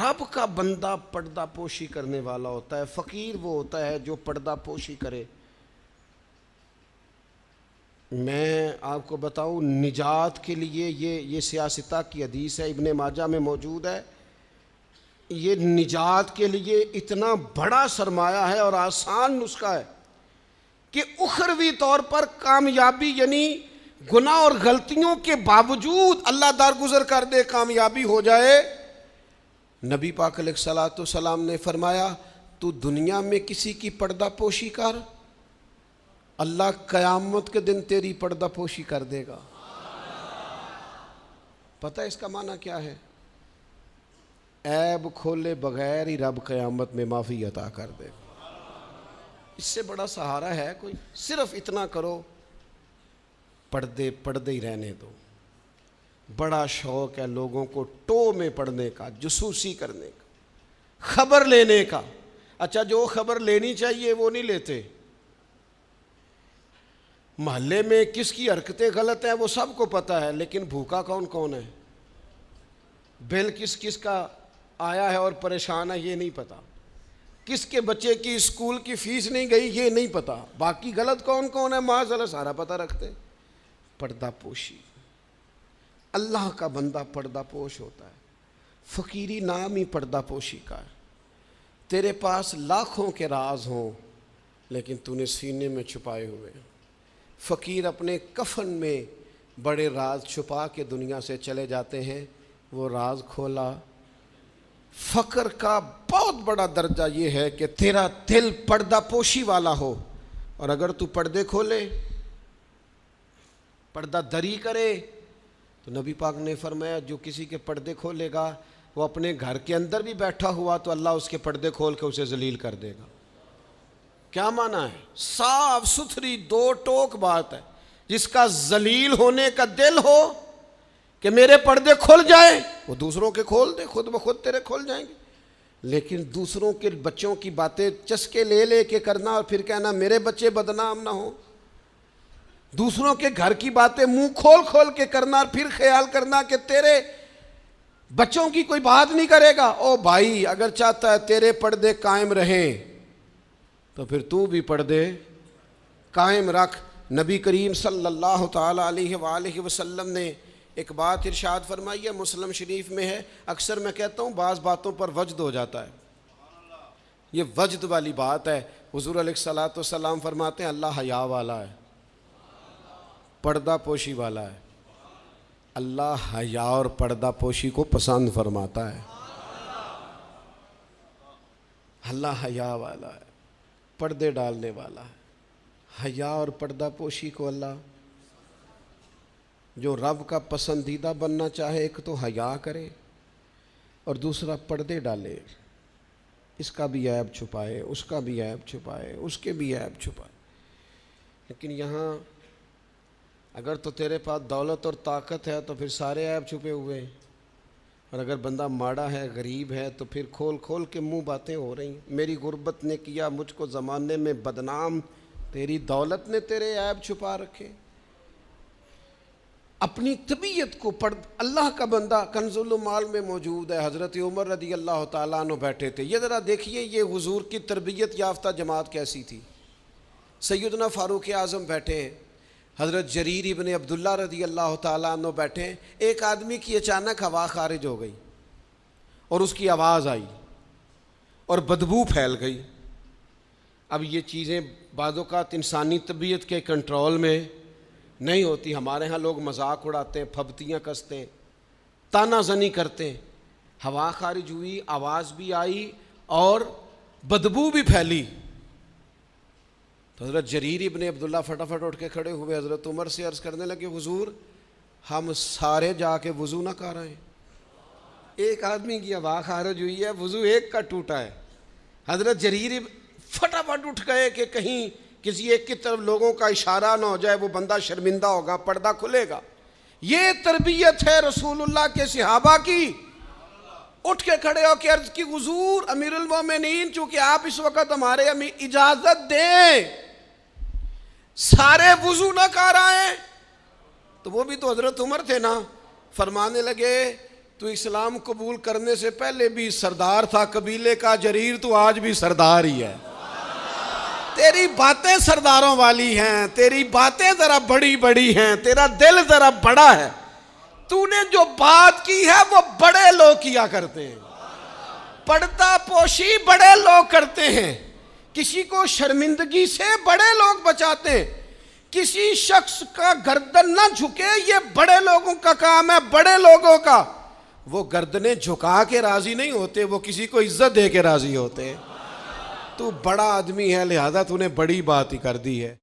رب کا بندہ پردہ پوشی کرنے والا ہوتا ہے، فقیر وہ ہوتا ہے جو پردہ پوشی کرے۔ میں آپ کو بتاؤں، نجات کے لیے یہ سیاستہ کی حدیث ہے، ابن ماجہ میں موجود ہے، یہ نجات کے لیے اتنا بڑا سرمایہ ہے اور آسان نسخہ ہے کہ اخروی طور پر کامیابی، یعنی گناہ اور غلطیوں کے باوجود اللہ درگزر کر دے، کامیابی ہو جائے۔ نبی پاک علیہ الصلوۃ والسلام نے فرمایا تو دنیا میں کسی کی پردہ پوشی کر، اللہ قیامت کے دن تیری پردہ پوشی کر دے گا۔ پتہ اس کا معنی کیا ہے؟ عیب کھولے بغیر ہی رب قیامت میں معافی عطا کر دے گا۔ اس سے بڑا سہارا ہے کوئی؟ صرف اتنا کرو، پردے ہی رہنے دو۔ بڑا شوق ہے لوگوں کو ٹو میں پڑھنے کا، جاسوسی کرنے کا، خبر لینے کا۔ اچھا، جو خبر لینی چاہیے وہ نہیں لیتے۔ محلے میں کس کی حرکتیں غلط ہیں وہ سب کو پتہ ہے، لیکن بھوکا کون کون ہے، بل کس کا آیا ہے اور پریشان ہے یہ نہیں پتہ، کس کے بچے کی اسکول کی فیس نہیں گئی یہ نہیں پتہ، باقی غلط کون کون ہے معاذ اللہ سارا پتہ رکھتے۔ پردہ پوشی، اللہ کا بندہ پردہ پوش ہوتا ہے۔ فقیری نام ہی پردہ پوشی کا ہے۔ تیرے پاس لاکھوں کے راز ہوں لیکن تو نے سینے میں چھپائے ہوئے۔ فقیر اپنے کفن میں بڑے راز چھپا کے دنیا سے چلے جاتے ہیں، وہ راز کھولا۔ فقر کا بہت بڑا درجہ یہ ہے کہ تیرا دل پردہ پوشی والا ہو، اور اگر تو پردے کھولے، پردہ دری کرے، تو نبی پاک نے فرمایا جو کسی کے پردے کھولے گا وہ اپنے گھر کے اندر بھی بیٹھا ہوا تو اللہ اس کے پردے کھول کے اسے ذلیل کر دے گا۔ کیا معنی ہے؟ صاف ستھری دو ٹوک بات ہے۔ جس کا ذلیل ہونے کا دل ہو کہ میرے پردے کھل جائیں، وہ دوسروں کے کھول دے، خود بخود تیرے کھل جائیں گے۔ لیکن دوسروں کے بچوں کی باتیں چسکے لے کے کرنا اور پھر کہنا میرے بچے بدنام نہ ہوں، دوسروں کے گھر کی باتیں منہ کھول کے کرنا اور پھر خیال کرنا کہ تیرے بچوں کی کوئی بات نہیں کرے گا۔ او بھائی، اگر چاہتا ہے تیرے پردے قائم رہیں تو پھر تو بھی پردے قائم رکھ۔ نبی کریم صلی اللہ تعالیٰ علیہ وآلہ وسلم نے ایک بات ارشاد فرمائی ہے، مسلم شریف میں ہے۔ اکثر میں کہتا ہوں بعض باتوں پر وجد ہو جاتا ہے، یہ وجد والی بات ہے۔ حضور علیہ الصلوۃ والسلام فرماتے ہیں اللہ حیا والا ہے، پردہ پوشی والا ہے۔ اللہ حیا اور پردہ پوشی کو پسند فرماتا ہے۔ اللہ حیا والا ہے، پردے ڈالنے والا ہے۔ حیا اور پردہ پوشی کو اللہ، جو رب کا پسندیدہ بننا چاہے، ایک تو حیا کرے اور دوسرا پردے ڈالے، اس کا بھی عیب چھپائے، اس کا بھی عیب چھپائے، اس کے بھی عیب چھپائے۔ لیکن یہاں اگر تو تیرے پاس دولت اور طاقت ہے تو پھر سارے عیب چھپے ہوئے ہیں، اور اگر بندہ ماڑا ہے، غریب ہے، تو پھر کھول کے منہ باتیں ہو رہی ہیں۔ میری غربت نے کیا مجھ کو زمانے میں بدنام، تیری دولت نے تیرے عیب چھپا رکھے۔ اپنی طبیعت کو اللہ کا بندہ کنز المال میں موجود ہے، حضرت عمر رضی اللہ تعالیٰ عنہ بیٹھے تھے۔ یہ ذرا دیکھیے یہ حضور کی تربیت یافتہ جماعت کیسی تھی۔ سیدنا فاروق اعظم بیٹھے ہیں، حضرت جریر ابن عبداللہ رضی اللہ تعالیٰ عنہ بیٹھے ہیں۔ ایک آدمی کی اچانک ہوا خارج ہو گئی اور اس کی آواز آئی اور بدبو پھیل گئی۔ اب یہ چیزیں بعض اوقات انسانی طبیعت کے کنٹرول میں نہیں ہوتی۔ ہمارے ہاں لوگ مذاق اڑاتے ہیں، پھبتیاں کستے ہیں، تانا زنی کرتے ہیں۔ ہوا خارج ہوئی، آواز بھی آئی اور بدبو بھی پھیلی۔ تو حضرت جریر ابن عبداللہ فٹافٹ اٹھ کے کھڑے ہوئے، حضرت عمر سے عرض کرنے لگے حضور ہم سارے جا کے وضو نہ کر آئے، ایک آدمی کی ہوا خارج ہوئی ہے، وضو ایک کا ٹوٹا ہے۔ حضرت جریر فٹافٹ اٹھ گئے کہ کہیں کسی ایک کی طرف لوگوں کا اشارہ نہ ہو جائے، وہ بندہ شرمندہ ہوگا، پردہ کھلے گا۔ یہ تربیت ہے رسول اللہ کے صحابہ کی۔ اٹھ کے کھڑے ہو کے عرض کی حضور امیر المومنین، چونکہ آپ اس وقت ہمارے اجازت دیں، سارے وضو نہ کر آئیں۔ تو وہ بھی تو حضرت عمر تھے نا، فرمانے لگے تو اسلام قبول کرنے سے پہلے بھی سردار تھا قبیلے کا جریر، تو آج بھی سردار ہی ہے۔ تیری باتیں سرداروں والی ہیں، تیری باتیں ذرا بڑی بڑی ہیں، تیرا دل ذرا بڑا ہے، تو نے جو بات کی ہے وہ بڑے لوگ کیا کرتے ہیں، پردہ پوشی بڑے لوگ کرتے ہیں، کسی کو شرمندگی سے بڑے لوگ بچاتے ہیں، کسی شخص کا گردن نہ جھکے یہ بڑے لوگوں کا کام ہے۔ بڑے لوگوں کا وہ گردنیں جھکا کے راضی نہیں ہوتے، وہ کسی کو عزت دے کے راضی ہوتے ہیں۔ تو بڑا آدمی ہے، لہذا تو نے بڑی بات ہی کر دی ہے۔